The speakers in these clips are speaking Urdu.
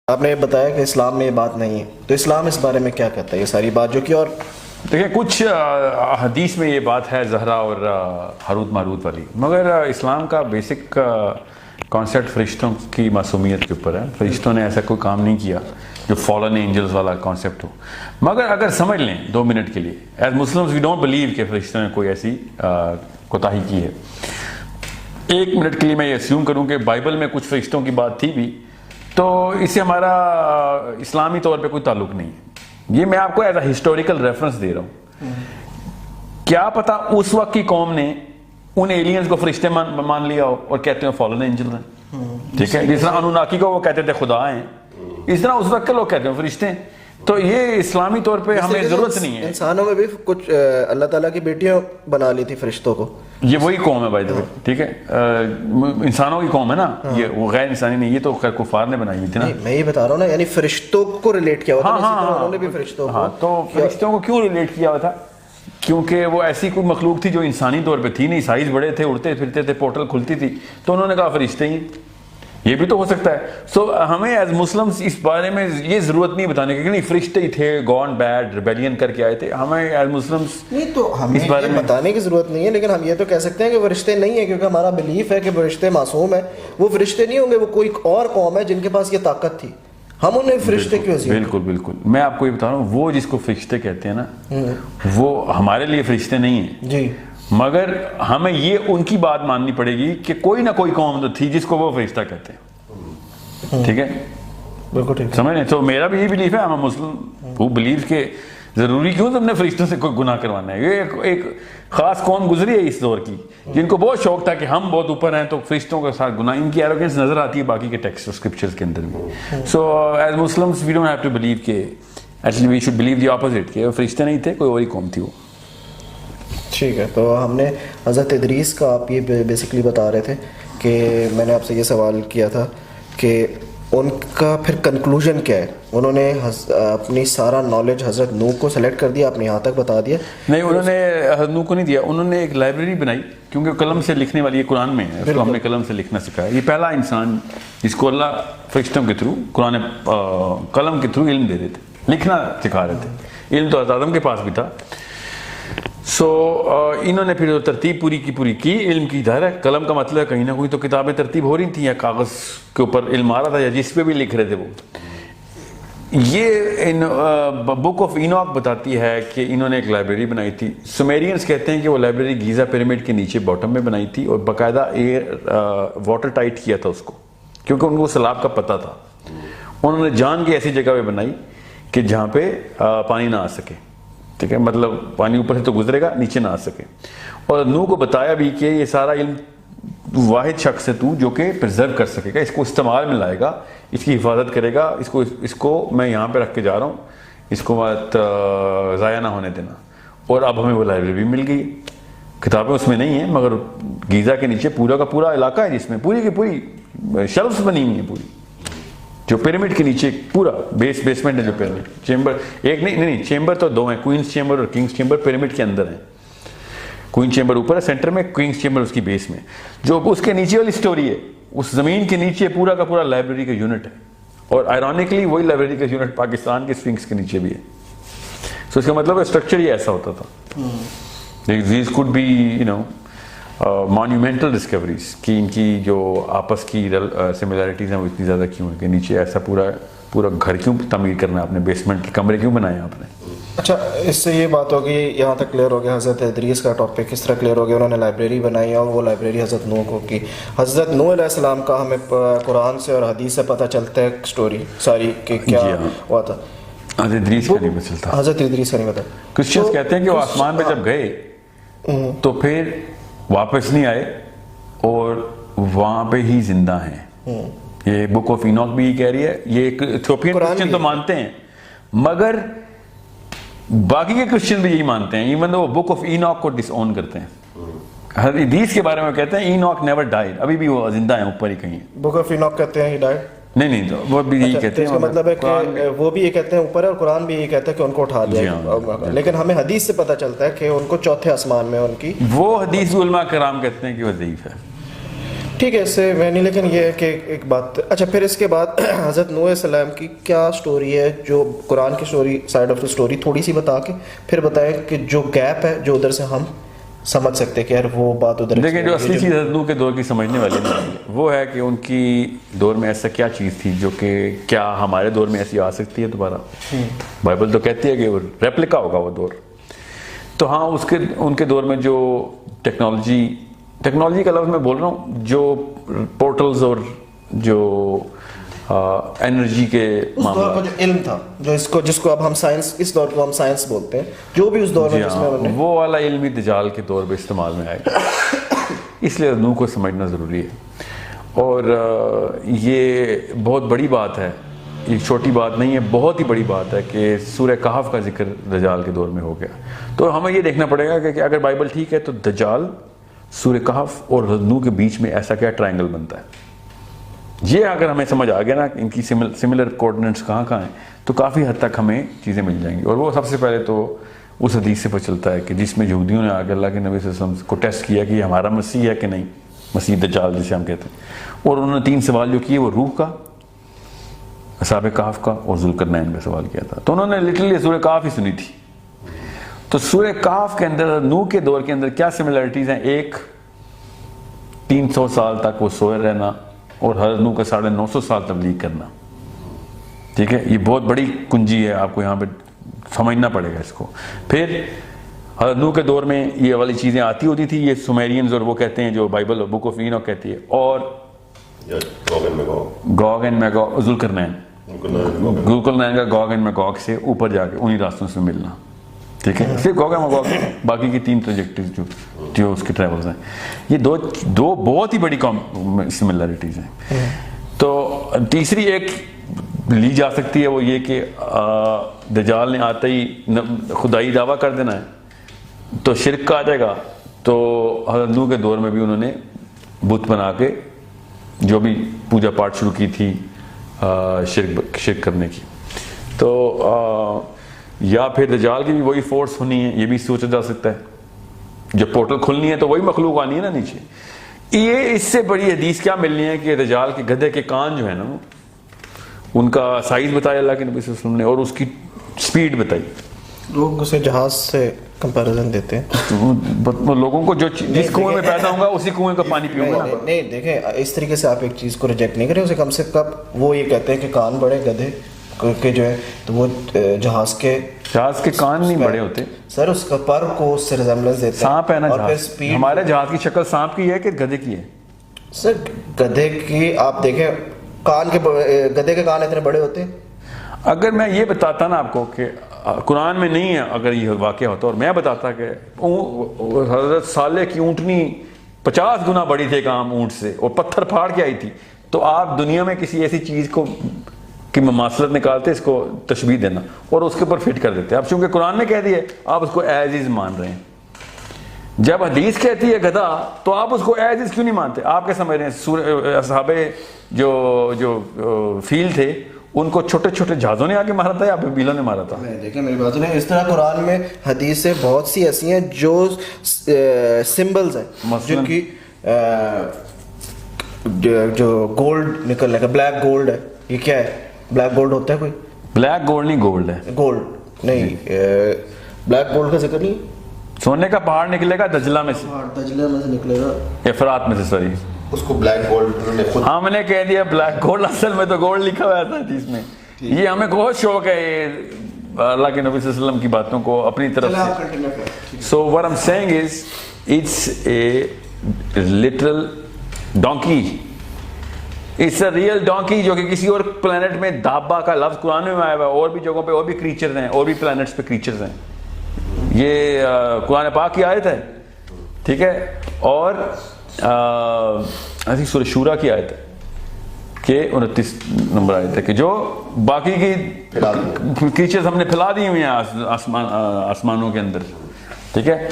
آپ نے بتایا کہ اسلام میں یہ بات نہیں ہے، تو اسلام اس بارے میں کیا کہتا ہے یہ ساری بات جو کہ؟ اور دیکھیں کچھ حدیث میں یہ بات ہے زہرا اور ہاروت ماروت والی، مگر اسلام کا بیسک کانسیپٹ فرشتوں کی معصومیت کے اوپر ہے۔ فرشتوں نے ایسا کوئی کام نہیں کیا جو فالن اینجلز والا کانسیپٹ ہو۔ مگر اگر سمجھ لیں 2 منٹ کے لیے، as Muslims we don't believe کہ فرشتوں نے کوئی ایسی کوتاہی کی ہے۔ 1 منٹ کے لیے میں یہ اسیوم کروں کہ بائبل میں کچھ فرشتوں کی بات تھی بھی، تو اس سے ہمارا اسلامی طور پہ کوئی تعلق نہیں ہے۔ یہ میں آپ کو ایز اے ہسٹوریکل ریفرنس دے رہا ہوں۔ کیا پتا اس وقت کی قوم نے ان ایلینز کو فرشتے مان لیا ہو اور کہتے ہیں فالن اینجل ہیں، ٹھیک ہے؟ جس طرح انوناکی کو وہ کہتے تھے خدا ہیں، اس طرح اس وقت کے لوگ کہتے ہیں فرشتے ہیں۔ تو یہ اسلامی طور پہ ہمیں ضرورت نہیں ہے۔ انسانوں میں بھی کچھ اللہ تعالیٰ کی بیٹیاں بنا لی تھی فرشتوں کو۔ یہ وہی قوم ہے بھائی، ٹھیک ہے؟ انسانوں کی قوم ہے نا یہ، وہ غیر انسانی نہیں، یہ تو خیر کفار نے بنائی ہوئی تھی نا۔ میں یہ بتا رہا ہوں نا، یعنی فرشتوں کو ریلیٹ کیا ہوا تھا، انہوں نے بھی فرشتوں کو۔ تو فرشتوں کو کیوں ریلیٹ کیا ہوا تھا؟ کیونکہ وہ ایسی کوئی مخلوق تھی جو انسانی طور پہ تھی نہیں، سائز بڑے تھے، اڑتے پھرتے تھے، پورٹل کھلتی تھی، تو انہوں نے کہا فرشتے ہی۔ یہ بھی تو ہو سکتا ہے۔ سو ہمیں ایز مسلمز اس بارے میں یہ ضرورت نہیں بتانے کی کہ نہیں فرشتے ہی تھے، گون بیڈ ریبیلین کر کے آئے تھے۔ ہمیں ایز مسلمز نہیں تو ہمیں اس بارے میں بتانے کی ضرورت نہیں ہے، لیکن ہم یہ تو کہہ سکتے ہیں کہ فرشتے نہیں ہیں، کیونکہ ہمارا بلیف ہے کہ فرشتے معصوم ہیں۔ وہ فرشتے نہیں ہوں گے، وہ کوئی اور قوم ہے جن کے پاس یہ طاقت تھی، ہم انہیں فرشتے کیوں؟ بالکل بالکل، میں آپ کو یہ بتا رہا ہوں، وہ جس کو فرشتے کہتے ہیں نا، وہ ہمارے لیے فرشتے نہیں ہیں جی، مگر ہمیں یہ ان کی بات ماننی پڑے گی کہ کوئی نہ کوئی قوم تو تھی جس کو وہ فرشتہ کہتے ہیں، ٹھیک ہے؟ بالکل ٹھیک سمجھ رہے ہیں؟ تو میرا بھی یہ بلیف ہے، ہم مسلم وہ بلیو کہ ضروری کیوں تم نے فرشتوں سے کوئی گناہ کروانا ہے۔ یہ ایک خاص قوم گزری ہے اس دور کی جن کو بہت شوق تھا کہ ہم بہت اوپر ہیں، تو فرشتوں کے ساتھ گناہ، ان کی ایروگنس نظر آتی ہے باقی کے ٹیکسٹ اور اسکرپچرز کے اندر بھی۔ So as Muslims we don't have to believe کہ actually we should believe the opposite کہ فرشتے نہیں تھے، کوئی اور ہی قوم تھی وہ۔ ٹھیک ہے، تو ہم نے حضرت ادریس کا، آپ یہ بیسکلی بتا رہے تھے کہ میں نے آپ سے یہ سوال کیا تھا کہ ان کا پھر کنکلوژن کیا ہے؟ انہوں نے اپنی سارا نالج حضرت نوح کو سلیکٹ کر دیا، اپنے یہاں تک بتا دیا؟ نہیں، انہوں نے حضرت نوح کو نہیں دیا، انہوں نے ایک لائبریری بنائی، کیونکہ قلم سے لکھنے والی یہ قرآن میں ہے، اس کو ہم نے قلم سے لکھنا سکھایا۔ یہ پہلا انسان جس کو اللہ فرشتوں کے تھرو قرآن قلم کے تھرو علم دے رہے تھے، لکھنا سکھا رہے تھے۔ علم تو حضرت آدم کے پاس بھی تھا۔ سو انہوں نے پھر ترتیب پوری کی علم کی۔ ظاہر ہے قلم کا مطلب ہے کہیں نہ کہیں تو کتابیں ترتیب ہو رہی تھیں یا کاغذ کے اوپر علم آ رہا تھا یا جس پہ بھی لکھ رہے تھے وہ۔ یہ بک آف اینوک بتاتی ہے کہ انہوں نے ایک لائبریری بنائی تھی۔ سمیرینز کہتے ہیں کہ وہ لائبریری گیزا پیرامڈ کے نیچے باٹم میں بنائی تھی اور باقاعدہ واٹر ٹائٹ کیا تھا اس کو، کیونکہ ان کو سیلاب کا پتہ تھا۔ انہوں نے جان کے ایسی جگہ پہ بنائی کہ جہاں پہ پانی نہ آ سکے، ٹھیک ہے؟ مطلب پانی اوپر سے تو گزرے گا، نیچے نہ آ سکے۔ اور نوح کو بتایا بھی کہ یہ سارا علم واحد شخص ہے تو جو کہ پرزرو کر سکے گا، اس کو استعمال میں لائے گا، اس کی حفاظت کرے گا، اس کو میں یہاں پہ رکھ کے جا رہا ہوں، اس کو بات ضائع نہ ہونے دینا۔ اور اب ہمیں وہ لائبریری بھی مل گئی، کتابیں اس میں نہیں ہیں مگر گیزا کے نیچے پورا کا پورا علاقہ ہے جس میں پوری کی پوری شیلفز بنی ہوئی ہیں، پوری جو پیرامڈ کے نیچے پورا بیسمنٹ ہے، جو پیرامڈ چیمبر ایک نہیں چیمبر تو 2 ہیں، کوئنز چیمبر اور کنگز چیمبر پیرامڈ کے اندر ہیں۔ کوئن چیمبر اوپر ہے سینٹر میں، کنگز چیمبر اس کی بیس میں۔ جو اس کے نیچے والی سٹوری ہے، اس زمین کے نیچے پورا کا پورا لائبریری کا یونٹ ہے، اور آئرونکلی وہی لائبریری کا یونٹ پاکستان کے اسفنکس کے نیچے بھی ہے۔ سو اس کا مطلب اسٹرکچر ہی ایسا ہوتا تھا۔ دیز کوڈ بی مانیومنٹل ڈسکوریز کہ ان کی جو آپس کی سملیرٹیز ہیں وہ اتنی زیادہ کیوں ہیں کہ نیچے ایسا پورا گھر کیوں تعمیر کرنا ہے، آپ نے بیسمنٹ کے کمرے کیوں بنائے آپ نے؟ اچھا، اس سے یہ بات ہوگی، یہاں تک کلیئر ہو گیا حضرت ادریس کا ٹاپک کس طرح کلیئر ہو گیا۔ انہوں نے لائبریری بنائی اور وہ لائبریری حضرت نوح کو کی۔ حضرت نوح علیہ السلام کا ہمیں قرآن سے اور حدیث سے پتہ چلتا ہے اسٹوری ساری کہ کیا ہوا تھا۔ حضرت ادریس کا نہیں پتہ چلتا، حضرت ادریس کا نہیں پتہ۔ کرسچنز کہتے ہیں کہ وہ آسمان پہ جب گئے تو پھر واپس نہیں آئے اور وہاں پہ ہی زندہ ہیں۔ یہ بک آف اینوک بھی یہ کہہ رہی ہے، یہ ایک ایتھوپین کرسچن تو مانتے ہیں مگر باقی کے کرسچن بھی یہی مانتے ہیں، ایون وہ بک آف اینوک کو ڈس اون کرتے ہیں۔ حضرت ادریس کے بارے میں کہتے ہیں اینوک نیور ڈائیڈ، ابھی بھی وہ زندہ ہیں اوپر ہی کہیں۔ بک آف اینوک کہتے ہیں ہی ڈائیڈ؟ نہیں تو وہ بھی یہی کہتے ہیں، اس کا مطلب ہے کہ وہ بھی یہ کہتے ہیں اوپر ہے، اور قرآن بھی یہی کہتا ہے کہ ان کو اٹھا دیا، لیکن ہمیں حدیث سے پتہ چلتا ہے کہ ان کو چوتھے آسمان میں ان کی۔ وہ حدیث علماء کرام کہتے ہیں کہ وہ ضعیف ہے۔ ٹھیک ہے، اس سے میں نہیں، لیکن یہ ہے کہ ایک بات. اچھا پھر اس کے بعد حضرت نوح علیہ السلام کی کیا سٹوری ہے جو قرآن کی story, side of the story تھوڑی سی بتا کے پھر بتائیں کہ جو گیپ ہے جو ادھر سے ہم سمجھ سکتے ہیں کہ یار وہ بات ادھر. دیکھیں جو اصلی چیز حضرت نوح کے دور کی سمجھنے والی نہیں ہے وہ ہے کہ ان کی دور میں ایسا کیا چیز تھی جو کہ کیا ہمارے دور میں ایسی آ سکتی ہے دوبارہ. بائبل تو کہتی ہے کہ وہ ریپلیکا ہوگا وہ دور. تو ہاں ان کے دور میں جو ٹیکنالوجی کا لفظ میں بول رہا ہوں، جو پورٹلز اور جو انرجی کے معاملات، جو علم تھا، جو جس کو اب ہم سائنس، اس دور کو ہم سائنس بولتے ہیں، جو بھی اس دور میں جس میں وہ والا علمی دجال کے دور پہ استعمال میں آئے گا. اس لیے نوح کو سمجھنا ضروری ہے. اور یہ بہت بڑی بات ہے، یہ چھوٹی بات نہیں ہے، بہت ہی بڑی بات ہے کہ سورہ کہف کا ذکر دجال کے دور میں ہو گیا. تو ہمیں یہ دیکھنا پڑے گا کہ اگر بائبل ٹھیک ہے تو دجال، سورہ کہف اور نوح کے بیچ میں ایسا کیا ٹرائنگل بنتا ہے. یہ اگر ہمیں سمجھ آ گیا نا ان کی سملر کوآرڈینیٹس کہاں کہاں ہیں تو کافی حد تک ہمیں چیزیں مل جائیں گی. اور وہ سب سے پہلے تو اس حدیث سے پتہ چلتا ہے کہ جس میں یہودیوں نے آگے اللہ کے نبی صلی اللہ علیہ وسلم کو ٹیسٹ کیا کہ یہ ہمارا مسیح ہے کہ نہیں، مسیح دجال جسے ہم کہتے ہیں. اور انہوں نے 3 سوال جو کیے وہ روح کا، اصحاب کہف کا اور ذوالقرنین کا سوال کیا تھا. تو انہوں نے لٹرلی سورہ کہف ہی سنی تھی. تو سورہ کہف کے اندر نوح کے دور کے اندر کیا سملیرٹیز ہیں؟ ایک 300 سال تک وہ سوئے رہنا اور حضرت نوح کا 950 سال تبلیغ کرنا. ٹھیک ہے، یہ بہت بڑی کنجی ہے، آپ کو یہاں پہ سمجھنا پڑے گا اس کو. پھر حضرت نوح کے دور میں یہ والی چیزیں آتی ہوتی تھی، یہ سومیرینز اور وہ کہتے ہیں جو بائبل بک آف اینوک کہتی ہے، اور گوگ اینڈ میگوگ، ذوالقرنین کا گوگ اینڈ میگوگ سے اوپر جا کے انہی راستوں سے ملنا. ٹھیک ہے، صرف گوگ اینڈ میگوگ، باقی کی 3 ٹریجیکٹریز جو اس کے ٹریولز ہیں، یہ دو بہت ہی بڑی سملیرٹیز ہیں. تو تیسری ایک لی جا سکتی ہے وہ یہ کہ دجال نے آتے ہی خدائی دعویٰ کر دینا ہے تو شرک کا آ جائے گا. تو حضرت نوح کے دور میں بھی انہوں نے بت بنا کے جو بھی پوجا پاٹ شروع کی تھی شرک کرنے کی. تو یا پھر دجال کی بھی وہی فورس ہونی ہے، یہ بھی سوچا جا سکتا ہے. جب پورٹل کھلنی ہے تو وہی مخلوق آنی ہے نا نیچے. یہ اس سے بڑی حدیث کیا ملنی ہے کہ دجال کے گدھے کے کان جو ہے نا ان کا سائز بتایا اللہ کے نبی صلی اللہ علیہ وسلم نے اور اس کی سپیڈ بتائی. لوگ اسے جہاز سے کمپیریزن دیتے ہیں. لوگوں کو جو جس کنویں میں پیدا ہوں گا اسی کنویں کا پانی پیوں گا. نہیں دیکھیں، اس طریقے سے آپ ایک چیز کو ریجیکٹ نہیں کریں. اسے کم سے کم وہ یہ کہتے ہیں کہ کان بڑے گدھے کے جو ہے تو وہ جہاز کے کان نہیں بڑے ہوتے سر، اس کا پر کو اس سے ریزمبلنس دیتے ہیں. سانپ ہے نا جہاز، ہمارے جہاز کی شکل سانپ کی ہے کہ گدھے کی ہے؟ سر گدھے کی آپ دیکھیں کان کے، گدھے کے کان اتنے بڑے ہوتے ہیں. اگر میں یہ بتاتا نا آپ کو کہ قرآن میں نہیں ہے، اگر یہ واقعہ ہوتا اور میں بتاتا کہ حضرت صالح کی اونٹنی 50 گنا بڑی تھی ایک عام اونٹ سے اور پتھر پھاڑ کے آئی تھی، تو آپ دنیا میں کسی ایسی چیز کو کی مماثلت نکالتے، اس کو تشبیہ دینا اور اس کے اوپر فٹ کر دیتے. اب چونکہ قرآن نے کہہ دیا آپ اس کو ایز از مان رہے ہیں. جب حدیث کہتی ہے گدھا تو آپ اس کو ایز از کیوں نہیں مانتے؟ آپ کیا سمجھ رہے ہیں اصحاب جو فیل تھے ان کو چھوٹے چھوٹے جہازوں نے آگے مارا تھا یا بیلوں نے مارا تھا؟ دیکھیں میری بات سنیں، اس طرح قرآن میں حدیثیں بہت سی ایسی ہیں جو سمبلز ہیں جن کی جو گولڈ نکلنے کا، بلیک گولڈ ہے. یہ کیا ہے؟ بلیک گولڈ ہوتا ہے کوئی؟ بلیک گولڈ نہیں، گولڈ ہے. گولڈ نہیں، بلیک گولڈ کا ذکر نہیں. سونے کا پہاڑ نکلے گا دجلہ میں سے، دجلہ میں سے نکلے گا، افرات میں سے، سوری اس کو بلیک گولڈ ہم نے کہہ دیا بلیک گولڈ، اصل میں تو گولڈ لکھا ہوا تھا حدیث میں. یہ ہمیں بہت شوق ہے اللہ کے نبی صلی اللہ علیہ وسلم کی باتوں کو اپنی طرف سے. سو what I'm saying is it's a literal donkey. It's a real donkey جو کہ کسی اور پلانٹ میں دابا کا لفظ قرآن میں آیا ہوا ہے، اور بھی جگہوں پہ اور بھی کریچرز ہیں، اور بھی پلانٹس پہ کریچرز ہیں. یہ قرآن پاک کی آیت ہے. ٹھیک ہے، اور سورہ شورا کی آیت ہے کہ 29 نمبر آیت ہے کہ جو باقی کی کریچرز ہم نے پھیلا دی ہوئی ہیں آسمانوں کے اندر. ٹھیک ہے،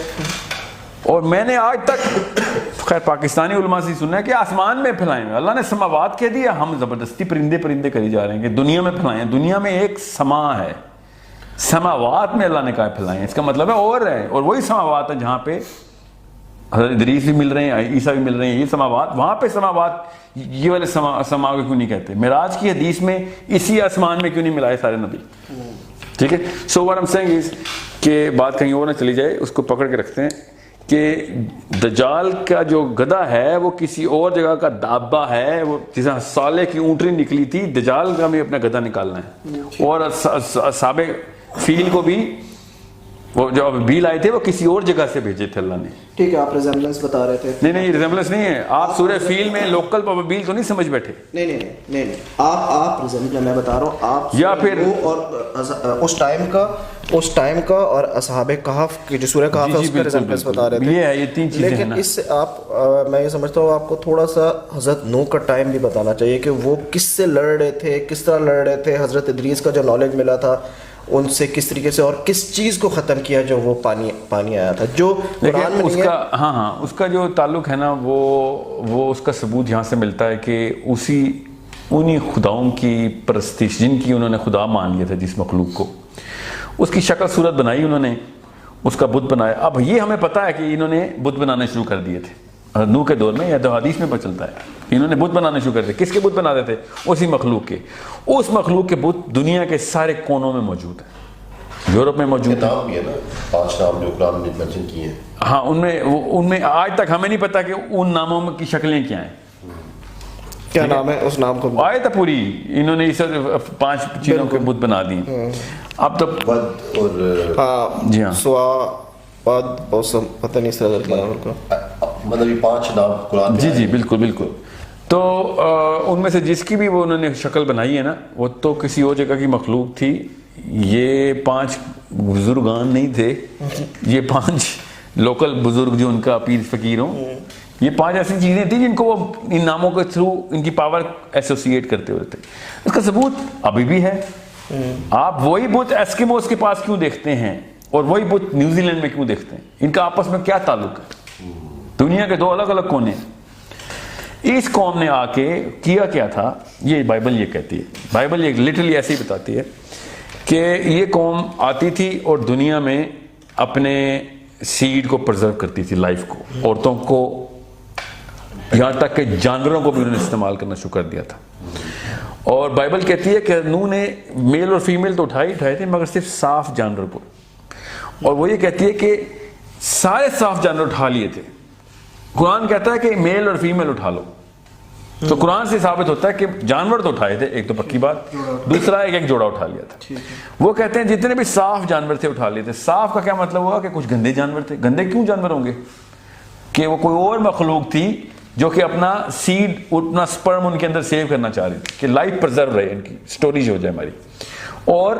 اور میں نے آج تک خیر پاکستانی علماء سے سننا ہے کہ آسمان میں پھیلائیں. اللہ نے سماوات کہہ دیا، ہم زبردستی پرندے کری جا رہے ہیں کہ دنیا میں پھیلائیں. دنیا میں ایک سما ہے، سماوات میں اللہ نے کہا پھیلائیں. اس کا مطلب ہے اور ہے، اور وہی سماوات ہے جہاں پہ حضرت ادریس بھی مل رہے ہیں, عیسیٰ بھی مل رہے ہیں, یہ سماوات, وہاں پہ سماوات یہ والے سما کو کیوں نہیں کہتے؟ معراج کی حدیث میں اسی آسمان میں کیوں نہیں ملائے سارے نبی؟ ٹھیک ہے. سو what I'm saying is کہ بات کہیں اور نہ چلی جائے, اس کو پکڑ کے رکھتے ہیں کہ دجال کا جو گدھا ہے وہ کسی اور جگہ کا دابہ ہے, وہ جیسے صالح کی اونٹنی نکلی تھی, دجال کا بھی اپنا گدھا نکالنا ہے. اور اصحاب فیل کو بھی, وہ جو بیل آئے تھے وہ کسی اور جگہ سے بھیجے تھے اللہ نے. ٹھیک ہے, آپ ریزمبلنس بتا رہے تھے. نہیں ریزمبلنس نہیں ہے, آپ سورہ فیل میں لوکل پروبیل تو نہیں سمجھ بیٹھے. نہیں آپ ریزمبلنس میں بتا رہا ہوں, آپ یا پھر اور اس ٹائم کا اور اصحاب کہف کی جو سورہ کہف ہے اس کا ریزمبلنس بتا رہے تھے. یہ ہے, یہ تین چیزیں ہیں. لیکن اس سے آپ, میں یہ سمجھتا ہوں آپ کو تھوڑا سا حضرت نوح کا ٹائم بھی بتانا چاہیے کہ وہ کس سے لڑ رہے تھے, کس طرح لڑ رہے تھے. حضرت ادریس کا جو نالج ملا تھا ان سے کس طریقے سے, اور کس چیز کو ختم کیا جو وہ پانی آیا تھا, جو قرآن میں نہیں ہے. ہاں اس کا جو تعلق ہے نا وہ اس کا ثبوت یہاں سے ملتا ہے کہ انہی خداؤں کی پرستش جن کی انہوں نے خدا مان لیا تھا, جس مخلوق کو, اس کی شکل صورت بنائی انہوں نے, اس کا بت بنایا. اب یہ ہمیں پتہ ہے کہ انہوں نے بت بنانے شروع کر دیے تھے نوح کے دور میں, یا تو حدیث میں پتہ چلتا ہے انہوں نے بت بنانے شروع کر دیے. کس کے بت بنا دیتے؟ اسی مخلوق کے. اس مخلوق کے بت دنیا کے سارے کونوں میں موجود ہیں, یورپ میں موجود ہیں. نام بھی ہے نا 5 نام جو قرآن نے مینشن کیے ہیں. ہاں ان میں آج تک ہمیں نہیں پتا کہ ان ناموں کی شکلیں کیا ہیں. کیا نام ہے اس نام کو؟ آیت پوری انہوں نے 5 چیزوں کے بت بنا دی. اب تو ود اور جی ہاں سوا بد موسم, پتہ نہیں اس طرح کا نام کا, مطلب یہ 5 نام قرآن. جی بالکل. تو ان میں سے جس کی بھی وہ انہوں نے شکل بنائی ہے نا, وہ تو کسی اور جگہ کی مخلوق تھی. یہ 5 بزرگان نہیں تھے, یہ 5 لوکل بزرگ جو ان کا پیر فقیر ہوں, یہ 5 ایسی چیزیں تھیں جن کو وہ ان ناموں کے تھرو ان کی پاور ایسوسیٹ کرتے ہوئے تھے. اس کا ثبوت ابھی بھی ہے. آپ وہی بت ایسکیموس کے پاس کیوں دیکھتے ہیں اور وہی بت نیوزی لینڈ میں کیوں دیکھتے ہیں؟ ان کا آپس میں کیا تعلق ہے؟ دنیا کے 2 الگ الگ کونے. اس قوم نے آ کے کیا تھا, یہ بائبل یہ کہتی ہے, بائبل یہ لٹرلی ایسے ہی بتاتی ہے کہ یہ قوم آتی تھی اور دنیا میں اپنے سیڈ کو پرزرو کرتی تھی, لائف کو, عورتوں کو, یہاں تک کہ جانوروں کو بھی انہوں نے استعمال کرنا شروع کر دیا تھا. اور بائبل کہتی ہے کہ نوح نے میل اور فیمیل تو اٹھائے تھے, مگر صرف صاف جانور کو. اور وہ یہ کہتی ہے کہ سارے صاف جانور اٹھا لیے تھے. قرآن کہتا ہے کہ میل اور فیمیل اٹھا لو. تو قرآن سے ثابت ہوتا ہے کہ جانور تو اٹھائے تھے, ایک تو پکی بات, دوسرا ایک جوڑا اٹھا لیا تھا. وہ کہتے ہیں جتنے بھی صاف جانور تھے اٹھا لیے تھے. صاف کا کیا مطلب ہوا کہ کچھ گندے جانور تھے. گندے کیوں جانور ہوں گے؟ کہ وہ کوئی اور مخلوق تھی جو کہ اپنا سیڈ, اپنا سپرم ان کے اندر سیو کرنا چاہ رہی تھی کہ لائف پرزرو رہے, ان کی سٹوریج ہو جائے ہماری. اور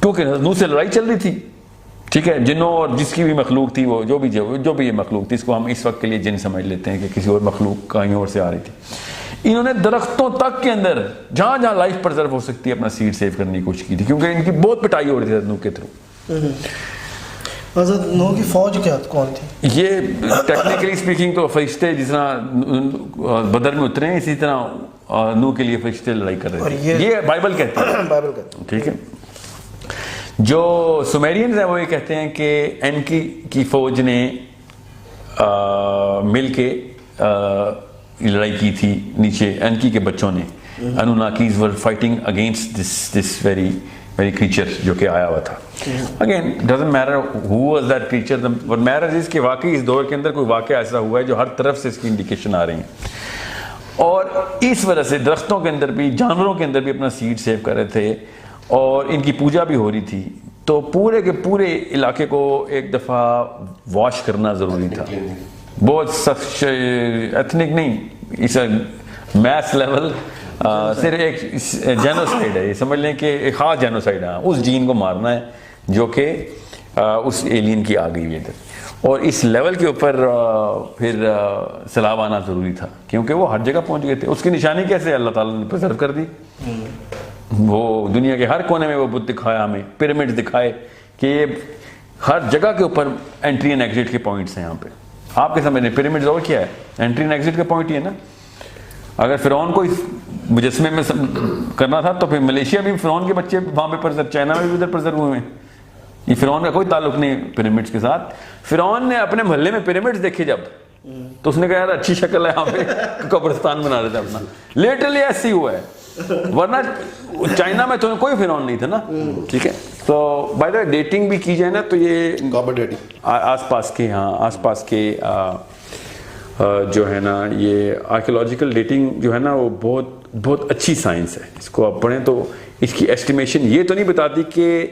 کیونکہ نوح سے لڑائی چل رہی تھی, ٹھیک ہے, جنوں اور جس کی بھی مخلوق تھی, وہ جو بھی یہ مخلوق تھی, اس کو ہم اس وقت کے لیے جن سمجھ لیتے ہیں کہ کسی اور مخلوق کہیں اور سے آ رہی تھی. انہوں نے درختوں تک کے اندر جہاں لائف پرزرو ہو سکتی ہے اپنا سیڈ سیو کرنے کی کوشش کی تھی, کیونکہ ان کی بہت پٹائی ہو رہی تھی نوح کے تھرو. حضرت نوح کی فوج کیا کون تھی؟ یہ ٹیکنیکلی اسپیکنگ تو فرشتے جس طرح بدر میں اترے ہیں, اسی طرح نوح کے لیے فرشتے لڑائی کر رہے تھے. یہ بائبل کہتی ہے. ٹھیک ہے. جو سومیرینز ہیں وہ یہ کہتے ہیں کہ اینکی کی فوج نے مل کے لڑائی کی تھی نیچے. اینکی کے بچوں نے, Anunnakis were fighting against this very creature جو کہ آیا ہوا تھا. Again, doesn't matter who was that creature. What matters is کہ واقعی اس دور کے اندر کوئی واقعہ ایسا ہوا ہے جو ہر طرف سے اس کی انڈیکیشن آ رہی ہیں, اور اس وجہ سے درختوں کے اندر بھی, جانوروں کے اندر بھی اپنا سیڈ سیو کر رہے تھے, اور ان کی پوجا بھی ہو رہی تھی. تو پورے کے پورے علاقے کو ایک دفعہ واش کرنا ضروری تھا. بہت سخت ایتھنک نہیں, اس میس لیول, صرف ایک جینوسائڈ ہے, یہ سمجھ لیں کہ ایک خاص جینوسائڈ ہے. اس جین کو مارنا ہے جو کہ اس ایلین کی آ گئی ہے, اور اس لیول کے اوپر پھر سیلاب آنا ضروری تھا, کیونکہ وہ ہر جگہ پہنچ گئے تھے. اس کی نشانی کیسے اللہ تعالیٰ نے پرزرو کر دی. وہ دنیا کے ہر کونے میں وہ بت دکھایا ہمیں, پیرامڈ دکھائے کہ یہ ہر جگہ کے اوپر انٹری اینڈ ایگزٹ کے پوائنٹس ہیں. یہاں پہ آپ کے سمجھ لیں پیرامڈ اور کیا ہے, انٹری اینڈ ایگزٹ کا پوائنٹ ہی ہے نا. اگر فرعون کو اس مجسمے میں کرنا تھا تو پھر ملیشیا بھی فرعون کے بچے وہاں پہ پرزر, چائنا میں بھی ادھر پرزر ہوئے ہیں. یہ فرعون کا کوئی تعلق نہیں پیرامڈس کے ساتھ. فرعون نے اپنے محلے میں پیرامڈس دیکھے جب تو اس نے کہا یار اچھی شکل ہے یہاں پہ قبرستان بنا رہے تھے اپنا. لیٹرلی ایسے ہی ہوا ہے, ورنہ چائنا میں تو کوئی فرعون نہیں تھا نا. ٹھیک ہے, تو بائی دا وے ڈیٹنگ بھی کی جائے نا تو یہ آس پاس کے, ہاں آس پاس کے جو ہے نا یہ آرکیولوجیکل ڈیٹنگ جو ہے نا وہ بہت بہت اچھی سائنس ہے. اس کو آپ پڑھیں تو اس کی ایسٹیمیشن یہ تو نہیں بتاتی کہ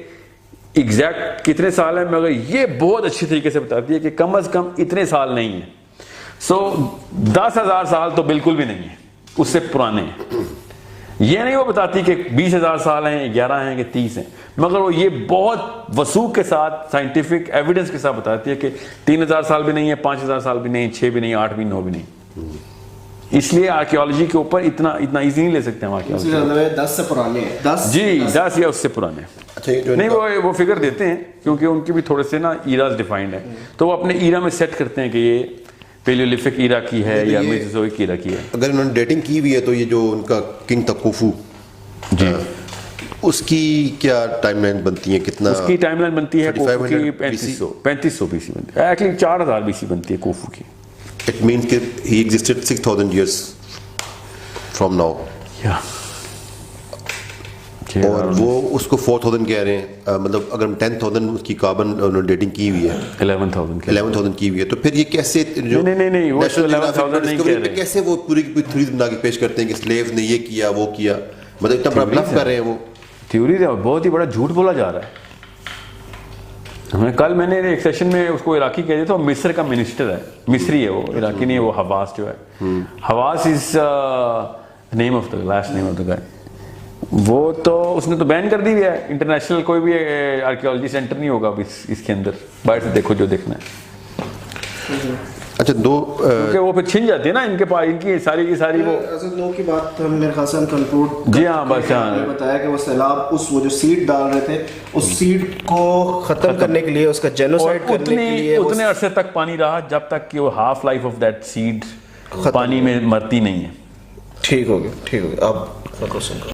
ایگزیکٹ کتنے سال ہیں, مگر یہ بہت اچھی طریقے سے بتاتی ہے کہ کم از کم اتنے سال نہیں ہیں. سو 10,000 سال تو بالکل بھی نہیں ہے, اس سے پرانے ہیں. یہ نہیں وہ بتاتی کہ 20,000 سال ہیں, 11 ہیں کہ 30 ہیں, مگر وہ یہ بہت وثوق کے ساتھ سائنٹیفک ایویڈنس کے ساتھ بتاتی ہے کہ 3,000 سال بھی نہیں ہے, 5,000 سال بھی نہیں, 6 بھی نہیں, 8 بھی, 9 بھی نہیں. اس لیے آرکیولوجی کے اوپر اتنا ایزی نہیں لے سکتے ہم آرکیولوجی. 10 سے پرانے ہیں, 10 جی 10 یا اس سے پرانے. نہیں وہ فگر دیتے ہیں کیونکہ ان کے بھی تھوڑے سے نا ایراز ڈیفائنڈ ہیں, تو وہ اپنے ایرا میں سیٹ کرتے ہیں کہ یہ پیلیولتھک ایرا کی ہے یا میزوزوئک ایرا کی ہے. اگر انہوں نے ڈیٹنگ کی ہوئی ہے تو یہ جو ان کا کنگ تھا خوفو, جی اس کی کیا ٹائم لائن بنتی ہے, کتنا اس کی ٹائم لائن بنتی ہے کوفو کی 3500 BC بنتی ہے, ایکچولی 4000 BC بنتی ہے کوفو کی. It means that he existed 6,000 years from now. اور وہ اس کو 4,000 کہہ رہے ہیں, مطلب اگر 10,000 اس کی کاربن ڈیٹنگ کی ہوئی ہے, 11,000 کی ہوئی ہے, تو پھر یہ کیسے نہیں وہ 11,000 نہیں کہہ رہے, کیسے وہ پوری تھیوریز بنا کے پیش کرتے ہیں کہ سلیوز نے یہ کیا وہ کیا, مطلب اتنا بڑا بلف کر رہے ہیں وہ. تھیوری بہت ہی بڑا جھوٹ بولا جا رہا ہے. کل میں نے ایک سیشن میں اس کو عراقی کہہ دیا تھا, مصر کا منسٹر ہے, مصری ہے وہ, عراقی نہیں ہے وہ, حواس جو ہے, حواس is name of the last name of the guy. وہ تو اس نے تو بین کر دی ہے, انٹرنیشنل کوئی بھی آرکیولوجی سینٹر نہیں ہوگا اس کے اندر, باہر سے دیکھو جو دیکھنا ہے. اچھا کیونکہ وہ پھر چھن جاتی ہے نا ان کے پاس, ان کی ساری کی ساری وہ نو کی بات ہم میرے خیال سے ہم کنکلوڈ. جی ہاں بس بتایا کہ وہ سیلاب وہ جو سیڈ ڈال رہے تھے, اس سیڈ کو ختم کرنے کے لیے, اس کا جینوسائیڈ کرنے کے لیے اتنے عرصے تک پانی رہا جب تک کہ وہ ہاف لائف آف دیٹ سیڈ پانی میں مرتی نہیں ہے. ٹھیک ہو گیا, اب